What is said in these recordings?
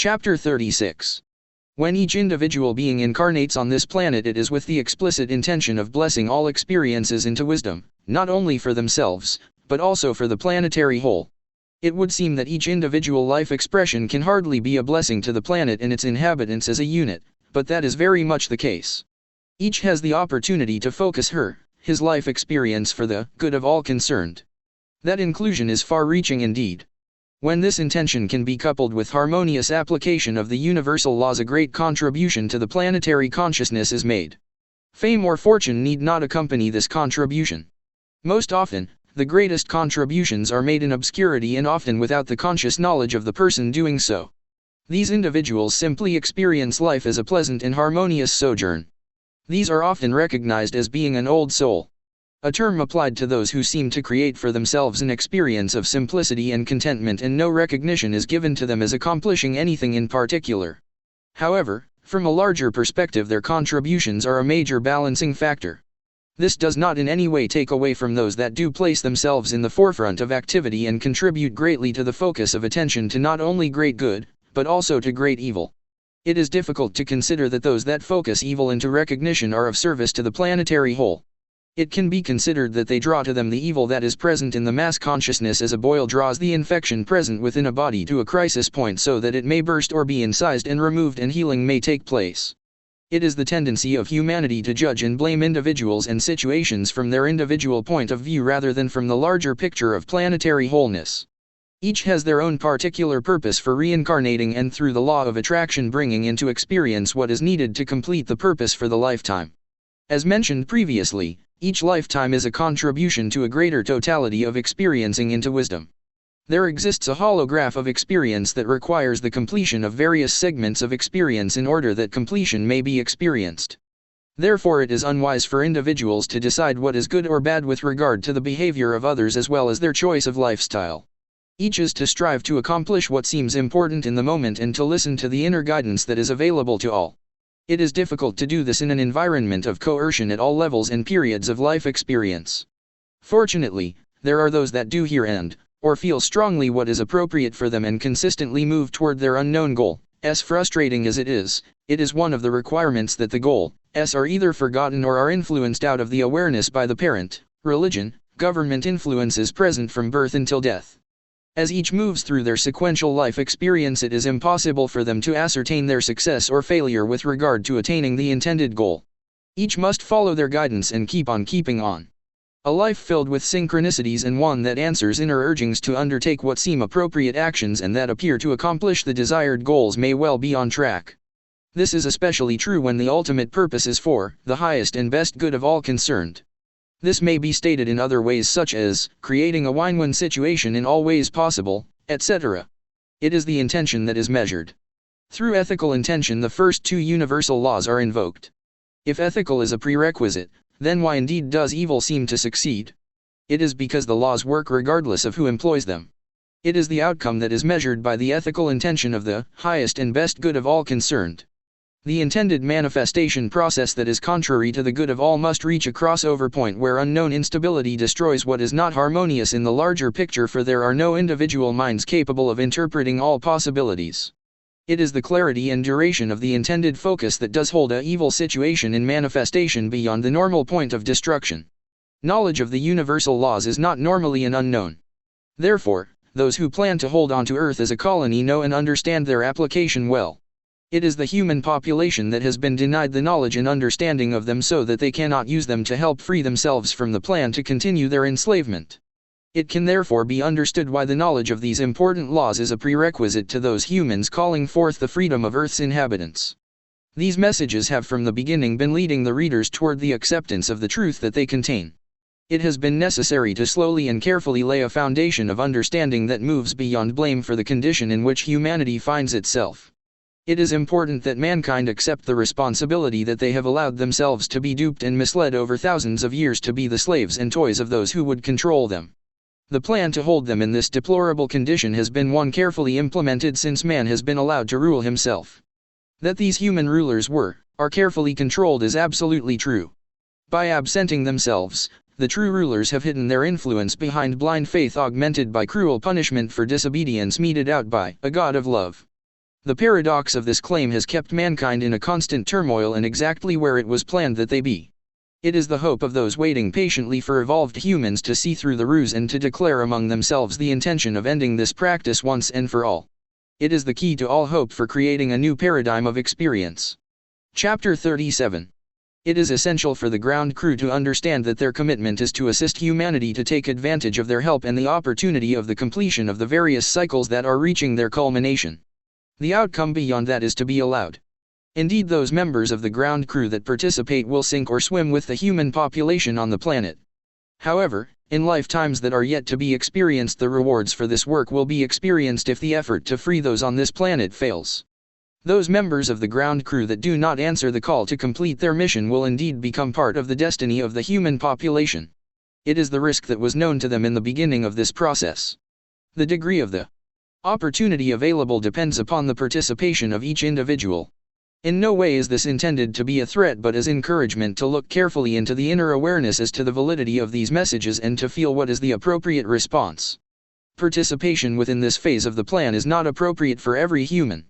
Chapter 36. When each individual being incarnates on this planet, it is with the explicit intention of blessing all experiences into wisdom, not only for themselves, but also for the planetary whole. It would seem that each individual life expression can hardly be a blessing to the planet and its inhabitants as a unit, but that is very much the case. Each has the opportunity to focus his life experience for the good of all concerned. That inclusion is far-reaching indeed. When this intention can be coupled with harmonious application of the universal laws, a great contribution to the planetary consciousness is made. Fame or fortune need not accompany this contribution. Most often, the greatest contributions are made in obscurity and often without the conscious knowledge of the person doing so. These individuals simply experience life as a pleasant and harmonious sojourn. These are often recognized as being an old soul, a term applied to those who seem to create for themselves an experience of simplicity and contentment, and no recognition is given to them as accomplishing anything in particular. However, from a larger perspective, their contributions are a major balancing factor. This does not in any way take away from those that do place themselves in the forefront of activity and contribute greatly to the focus of attention to not only great good, but also to great evil. It is difficult to consider that those that focus evil into recognition are of service to the planetary whole. It can be considered that they draw to them the evil that is present in the mass consciousness as a boil draws the infection present within a body to a crisis point so that it may burst or be incised and removed and healing may take place. It is the tendency of humanity to judge and blame individuals and situations from their individual point of view rather than from the larger picture of planetary wholeness. Each has their own particular purpose for reincarnating and through the law of attraction bringing into experience what is needed to complete the purpose for the lifetime. As mentioned previously, each lifetime is a contribution to a greater totality of experiencing into wisdom. There exists a holograph of experience that requires the completion of various segments of experience in order that completion may be experienced. Therefore, it is unwise for individuals to decide what is good or bad with regard to the behavior of others as well as their choice of lifestyle. Each is to strive to accomplish what seems important in the moment and to listen to the inner guidance that is available to all. It is difficult to do this in an environment of coercion at all levels and periods of life experience. Fortunately, there are those that do hear or feel strongly what is appropriate for them and consistently move toward their unknown goal. As frustrating as it is one of the requirements that the goals are either forgotten or are influenced out of the awareness by the parent, religion, government influences present from birth until death. As each moves through their sequential life experience, it is impossible for them to ascertain their success or failure with regard to attaining the intended goal. Each must follow their guidance and keep on keeping on. A life filled with synchronicities and one that answers inner urgings to undertake what seem appropriate actions and that appear to accomplish the desired goals may well be on track. This is especially true when the ultimate purpose is for the highest and best good of all concerned. This may be stated in other ways such as creating a win-win situation in all ways possible, etc. It is the intention that is measured. Through ethical intention, the first two universal laws are invoked. If ethical is a prerequisite, then why indeed does evil seem to succeed? It is because the laws work regardless of who employs them. It is the outcome that is measured by the ethical intention of the highest and best good of all concerned. The intended manifestation process that is contrary to the good of all must reach a crossover point where unknown instability destroys what is not harmonious in the larger picture, for there are no individual minds capable of interpreting all possibilities. It is the clarity and duration of the intended focus that does hold a evil situation in manifestation beyond the normal point of destruction. Knowledge of the universal laws is not normally an unknown. Therefore, those who plan to hold on to Earth as a colony know and understand their application well. It is the human population that has been denied the knowledge and understanding of them so that they cannot use them to help free themselves from the plan to continue their enslavement. It can therefore be understood why the knowledge of these important laws is a prerequisite to those humans calling forth the freedom of Earth's inhabitants. These messages have from the beginning been leading the readers toward the acceptance of the truth that they contain. It has been necessary to slowly and carefully lay a foundation of understanding that moves beyond blame for the condition in which humanity finds itself. It is important that mankind accept the responsibility that they have allowed themselves to be duped and misled over thousands of years to be the slaves and toys of those who would control them. The plan to hold them in this deplorable condition has been one carefully implemented since man has been allowed to rule himself. That these human rulers are carefully controlled is absolutely true. By absenting themselves, the true rulers have hidden their influence behind blind faith augmented by cruel punishment for disobedience meted out by a God of love. The paradox of this claim has kept mankind in a constant turmoil and exactly where it was planned that they be. It is the hope of those waiting patiently for evolved humans to see through the ruse and to declare among themselves the intention of ending this practice once and for all. It is the key to all hope for creating a new paradigm of experience. Chapter 37. It is essential for the ground crew to understand that their commitment is to assist humanity to take advantage of their help and the opportunity of the completion of the various cycles that are reaching their culmination. The outcome beyond that is to be allowed. Indeed, those members of the ground crew that participate will sink or swim with the human population on the planet. However, in lifetimes that are yet to be experienced, the rewards for this work will be experienced if the effort to free those on this planet fails. Those members of the ground crew that do not answer the call to complete their mission will indeed become part of the destiny of the human population. It is the risk that was known to them in the beginning of this process. The degree of the opportunity available depends upon the participation of each individual. In no way is this intended to be a threat, but as encouragement to look carefully into the inner awareness as to the validity of these messages and to feel what is the appropriate response. Participation within this phase of the plan is not appropriate for every human.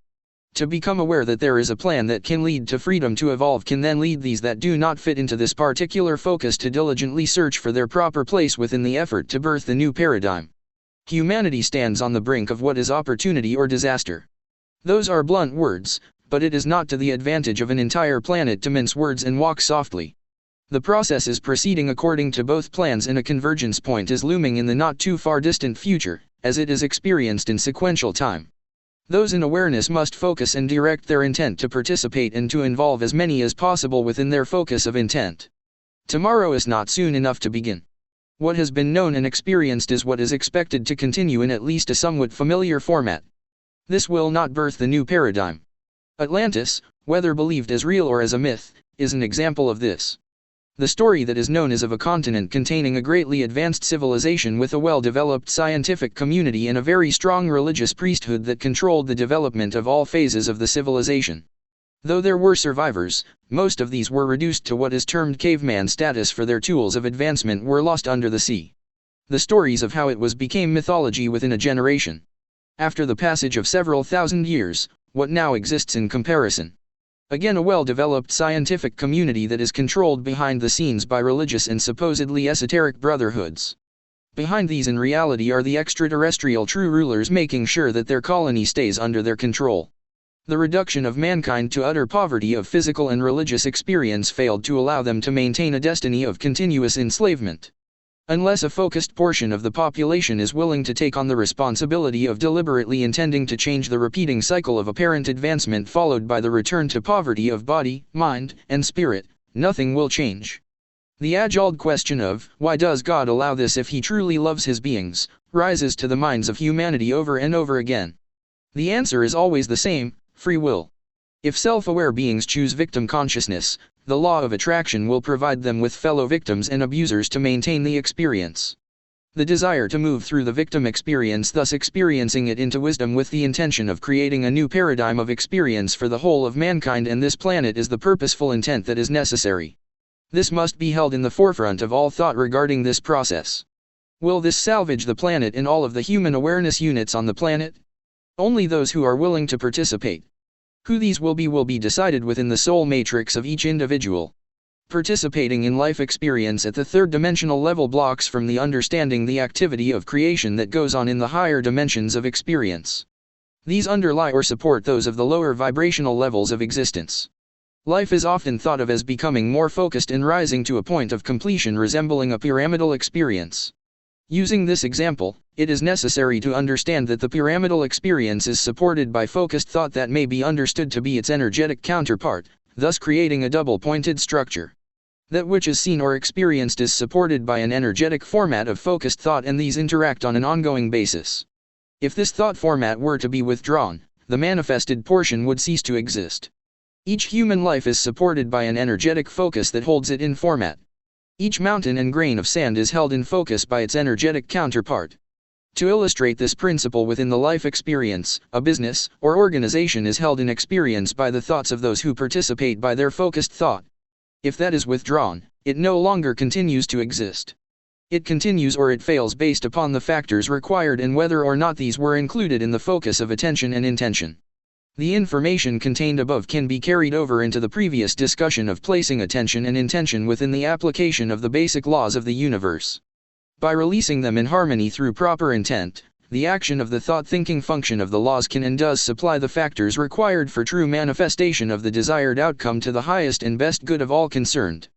To become aware that there is a plan that can lead to freedom to evolve can then lead these that do not fit into this particular focus to diligently search for their proper place within the effort to birth the new paradigm. Humanity stands on the brink of what is opportunity or disaster. Those are blunt words, but it is not to the advantage of an entire planet to mince words and walk softly. The process is proceeding according to both plans, and a convergence point is looming in the not too far distant future, as it is experienced in sequential time. Those in awareness must focus and direct their intent to participate and to involve as many as possible within their focus of intent. Tomorrow is not soon enough to begin. What has been known and experienced is what is expected to continue in at least a somewhat familiar format. This will not birth the new paradigm. Atlantis, whether believed as real or as a myth, is an example of this. The story that is known is of a continent containing a greatly advanced civilization with a well-developed scientific community and a very strong religious priesthood that controlled the development of all phases of the civilization. Though there were survivors, most of these were reduced to what is termed caveman status, for their tools of advancement were lost under the sea. The stories of how it was became mythology within a generation. After the passage of several thousand years, what now exists in comparison? Again, a well-developed scientific community that is controlled behind the scenes by religious and supposedly esoteric brotherhoods. Behind these in reality are the extraterrestrial true rulers, making sure that their colony stays under their control. The reduction of mankind to utter poverty of physical and religious experience failed to allow them to maintain a destiny of continuous enslavement. Unless a focused portion of the population is willing to take on the responsibility of deliberately intending to change the repeating cycle of apparent advancement followed by the return to poverty of body, mind, and spirit, nothing will change. The age-old question of, why does God allow this if He truly loves His beings, rises to the minds of humanity over and over again. The answer is always the same: free will. If self-aware beings choose victim consciousness, the law of attraction will provide them with fellow victims and abusers to maintain the experience. The desire to move through the victim experience, thus experiencing it into wisdom with the intention of creating a new paradigm of experience for the whole of mankind and this planet, is the purposeful intent that is necessary. This must be held in the forefront of all thought regarding this process. Will this salvage the planet and all of the human awareness units on the planet? Only those who are willing to participate. Who these will be decided within the soul matrix of each individual. Participating in life experience at the third-dimensional level blocks from the understanding the activity of creation that goes on in the higher dimensions of experience. These underlie or support those of the lower vibrational levels of existence. Life is often thought of as becoming more focused and rising to a point of completion resembling a pyramidal experience. Using this example, it is necessary to understand that the pyramidal experience is supported by focused thought that may be understood to be its energetic counterpart, thus creating a double-pointed structure. That which is seen or experienced is supported by an energetic format of focused thought, and these interact on an ongoing basis. If this thought format were to be withdrawn, the manifested portion would cease to exist. Each human life is supported by an energetic focus that holds it in format. Each mountain and grain of sand is held in focus by its energetic counterpart. To illustrate this principle within the life experience, a business or organization is held in experience by the thoughts of those who participate by their focused thought. If that is withdrawn, it no longer continues to exist. It continues or it fails based upon the factors required and whether or not these were included in the focus of attention and intention. The information contained above can be carried over into the previous discussion of placing attention and intention within the application of the basic laws of the universe. By releasing them in harmony through proper intent, the action of the thought-thinking function of the laws can and does supply the factors required for true manifestation of the desired outcome to the highest and best good of all concerned.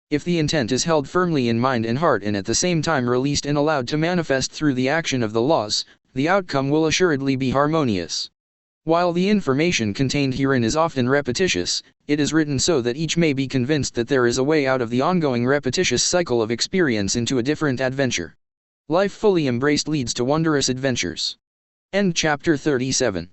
If the intent is held firmly in mind and heart and at the same time released and allowed to manifest through the action of the laws, the outcome will assuredly be harmonious. While the information contained herein is often repetitious, it is written so that each may be convinced that there is a way out of the ongoing repetitious cycle of experience into a different adventure. Life fully embraced leads to wondrous adventures. End chapter 37.